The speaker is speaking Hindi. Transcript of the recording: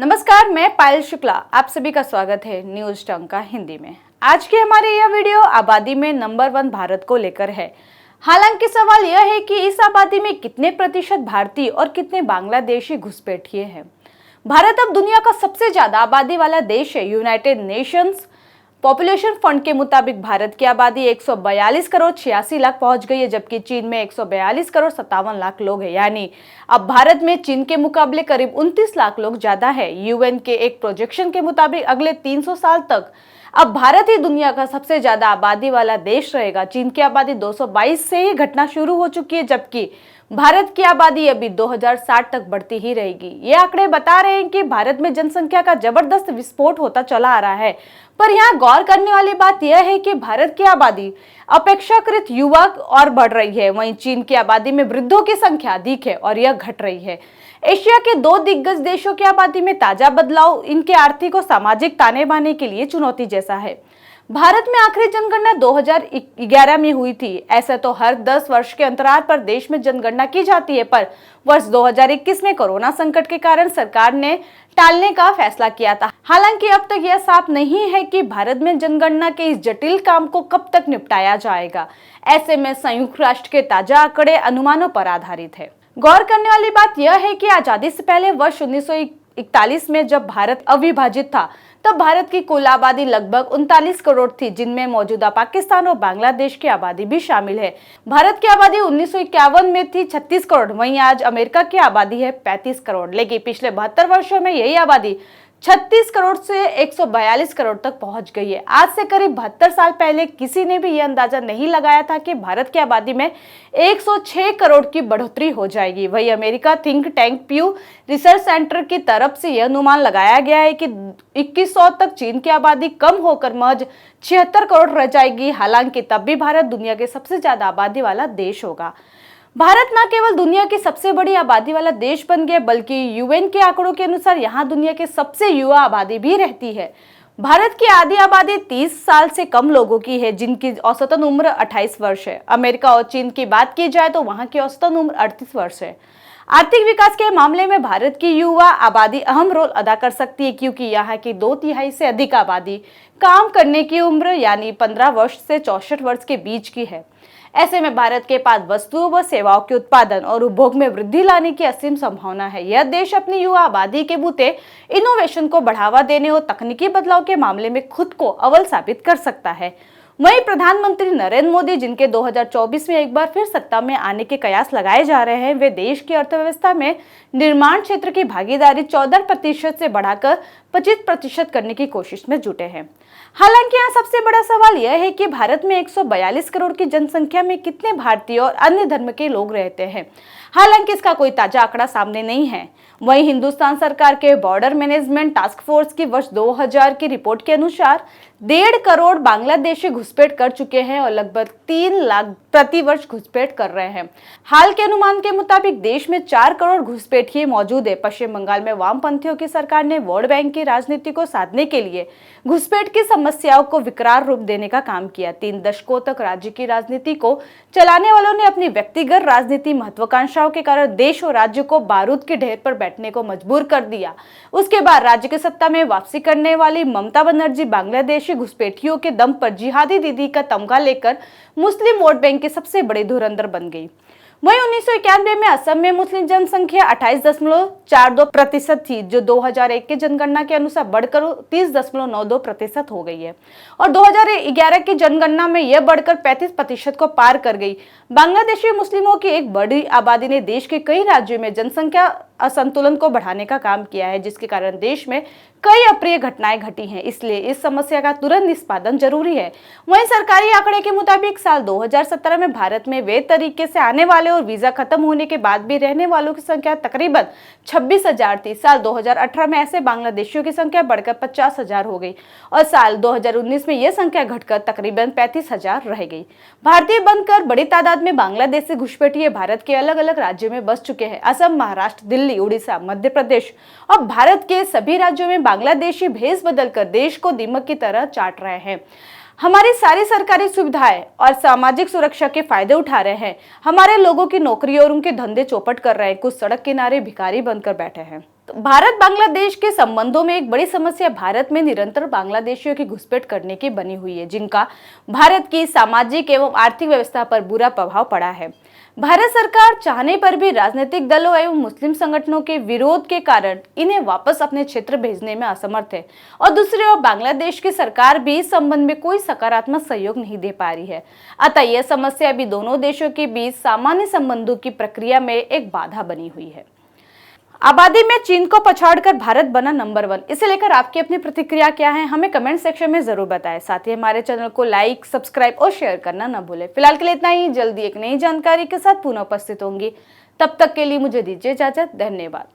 नमस्कार, मैं पायल शुक्ला, आप सभी का स्वागत है न्यूज टंका हिंदी में। आज की हमारी यह वीडियो आबादी में नंबर 1 भारत को लेकर है। हालांकि सवाल यह है कि इस आबादी में कितने प्रतिशत भारतीय और कितने बांग्लादेशी घुसपैठिए हैं। भारत अब दुनिया का सबसे ज्यादा आबादी वाला देश है। यूनाइटेड नेशंस पॉपुलेशन फंड के मुताबिक भारत की आबादी 142 करोड़ 86 लाख पहुंच गई है, जबकि चीन में 142 करोड़ 57 लाख लोग हैं। यानी अब भारत में चीन के मुकाबले करीब 29 लाख लोग ज्यादा है। यूएन के एक प्रोजेक्शन के मुताबिक अगले 300 साल तक अब भारत ही दुनिया का सबसे ज्यादा आबादी वाला देश रहेगा। चीन की आबादी 222 से ही घटना शुरू हो चुकी है, जबकि भारत की आबादी अभी 2060 तक बढ़ती ही रहेगी। ये आंकड़े बता रहे हैं कि भारत में जनसंख्या का जबरदस्त विस्फोट होता चला आ रहा है। पर यहाँ गौर करने वाली बात यह है कि भारत की आबादी अपेक्षाकृत युवा और बढ़ रही है, वहीं चीन की आबादी में वृद्धों की संख्या अधिक है और यह घट रही है। एशिया के 2 दिग्गज देशों की आबादी में ताजा बदलाव इनके आर्थिक और सामाजिक ताने बाने के लिए चुनौती जैसा है। भारत में आखिरी जनगणना 2011 में हुई थी। ऐसा तो हर 10 वर्ष के अंतराल पर देश में जनगणना की जाती है, पर वर्ष 2021 में कोरोना संकट के कारण सरकार ने टालने का फैसला किया था। हालांकि अब तक यह साफ नहीं है कि भारत में जनगणना के इस जटिल काम को कब तक निपटाया जाएगा। ऐसे में संयुक्त राष्ट्र के ताजा आंकड़े अनुमानों पर आधारित है। गौर करने वाली बात यह है कि आजादी से पहले वर्ष 1941 में जब भारत अविभाजित था, तब भारत की कुल आबादी लगभग 39 करोड़ थी, जिनमें मौजूदा पाकिस्तान और बांग्लादेश की आबादी भी शामिल है। भारत की आबादी 1951 में थी 36 करोड़, वहीं आज अमेरिका की आबादी है 35 करोड़। लेकिन पिछले 72 वर्षों में यही आबादी 36 करोड़ से 142 करोड़ तक पहुंच गई है। आज से करीब 72 साल पहले किसी ने भी यह अंदाजा नहीं लगाया था कि भारत की आबादी में 106 करोड़ की बढ़ोतरी हो जाएगी। वही America think tank प्यू research centre की तरफ से यह अनुमान लगाया गया है कि 2100 तक चीन की आबादी कम होकर महज 76 करोड़ रह जाएगी। हालांकि तब भी भारत दुनिया के सबसे ज्यादा आबादी वाला देश होगा। भारत न केवल दुनिया की सबसे बड़ी आबादी वाला देश बन गया, बल्कि यूएन के आंकड़ों के अनुसार यहाँ दुनिया के सबसे युवा आबादी भी रहती है। भारत की आधी आबादी 30 साल से कम लोगों की है, जिनकी औसतन उम्र 28 वर्ष है। अमेरिका और चीन की बात की जाए तो वहां की औसतन उम्र 38 वर्ष है। आर्थिक विकास के मामले में भारत की युवा आबादी अहम रोल अदा कर सकती है, क्योंकि यहाँ की 2/3 से अधिक आबादी काम करने की उम्र यानी 15 वर्ष से 64 वर्ष के बीच की है। ऐसे में भारत के पास वस्तुओं व सेवाओं के उत्पादन और उपभोग में वृद्धि लाने की असीम संभावना है। यह देश अपनी युवा आबादी के बूते इनोवेशन को बढ़ावा देने और तकनीकी बदलाव के मामले में खुद को अव्वल साबित कर सकता है। वहीं प्रधानमंत्री नरेंद्र मोदी, जिनके 2024 में एक बार फिर सत्ता में आने के कयास लगाए जा रहे हैं, वे देश की अर्थव्यवस्था में निर्माण क्षेत्र की भागीदारी 14% से बढ़ाकर 25% करने की कोशिश में जुटे हैं। हालांकि यहाँ सबसे बड़ा सवाल यह है कि भारत में 142 करोड़ की जनसंख्या में कितने भारतीय और अन्य धर्म के लोग रहते हैं। हालांकि इसका कोई ताजा आंकड़ा सामने नहीं है। वहीं हिंदुस्तान सरकार के बॉर्डर मैनेजमेंट टास्क फोर्स की वर्ष 2000 की रिपोर्ट के अनुसार 1.5 करोड़ बांग्लादेशी घुसपैठ कर चुके हैं और लगभग 3 लाख प्रति वर्ष घुसपैठ कर रहे हैं। हाल के अनुमान के मुताबिक देश में 4 करोड़ घुसपैठिए मौजूद है। पश्चिम बंगाल में वामपंथियों की सरकार ने वोट बैंक की राजनीति को साधने के लिए घुसपैठ की समस्याओं को विकराल रूप देने का काम किया। 3 दशकों तक राज्य की राजनीति को चलाने वालों ने अपनी व्यक्तिगत राजनीति महत्वाकांक्षाओं के कारण देश और राज्य को बारूद के ढेर पर बैठने को मजबूर कर दिया। उसके बाद राज्य की सत्ता में वापसी करने वाली ममता बनर्जी बांग्लादेशी घुसपैठियों के दम पर जिहादी दीदी का तमगा लेकर मुस्लिम वोट बैंक की सबसे बड़ी धुरंधर बन गई। वहीं 1991 में असम में मुस्लिम जनसंख्या 28.42% थी, जो 2001 के जनगणना के अनुसार बढ़कर 30.92% हो गई है और 2011 की जनगणना में यह बढ़कर 35% को पार कर गई। बांग्लादेशी मुस्लिमों की एक बड़ी आबादी ने देश के कई राज्यों में जनसंख्या असंतुलन को बढ़ाने का काम किया है, जिसके कारण देश में कई अप्रिय घटनाएं घटी हैं। इसलिए इस समस्या का तुरंत निष्पादन जरूरी है। वहीं सरकारी आंकड़े के मुताबिक साल 2017 में भारत में वैध तरीके से आने वाले और वीजा खत्म होने के बाद भी रहने वालों की संख्या तकरीबन 26,000 थी। साल 2018 में ऐसे बांग्लादेशियों की संख्या बढ़कर 50,000 हो गई और साल 2019 में यह संख्या घटकर तकरीबन 35,000 रह गई। भारतीय बनकर बड़ी तादाद में बांग्लादेशी घुसपैठिए भारत के अलग अलग राज्यों में बस चुके हैं। असम, महाराष्ट्र, दिल्ली, उड़ीसा, मध्य प्रदेश और भारत के सभी राज्यों में बांग्लादेशी भेष बदलकर देश को दीमक की तरह चाट रहे हैं। हमारी सारी सरकारी सुविधाएं और सामाजिक सुरक्षा के फायदे उठा रहे हैं। हमारे लोगों की नौकरी और उनके धंधे चौपट कर रहे हैं। कुछ सड़क किनारे भिखारी बनकर बैठे हैं। तो भारत बांग्लादेश के संबंधों में एक बड़ी समस्या भारत में निरंतर बांग्लादेशियों की घुसपैठ करने की बनी हुई है, जिनका भारत की सामाजिक एवं आर्थिक व्यवस्था पर बुरा प्रभाव पड़ा है। भारत सरकार चाहने पर भी राजनीतिक दलों एवं मुस्लिम संगठनों के विरोध के कारण इन्हें वापस अपने क्षेत्र भेजने में असमर्थ है और दूसरी ओर बांग्लादेश की सरकार भी इस संबंध में कोई सकारात्मक सहयोग नहीं दे पा रही है। अतः यह समस्या अभी दोनों देशों के बीच सामान्य संबंधों की प्रक्रिया में एक बाधा बनी हुई है। आबादी में चीन को पछाड़कर भारत बना नंबर 1, इसे लेकर आपकी अपनी प्रतिक्रिया क्या है, हमें कमेंट सेक्शन में जरूर बताएं। साथ ही हमारे चैनल को लाइक, सब्सक्राइब और शेयर करना न भूलें। फिलहाल के लिए इतना ही, जल्दी एक नई जानकारी के साथ पुनः उपस्थित होंगी। तब तक के लिए मुझे दीजिए इजाजत। धन्यवाद।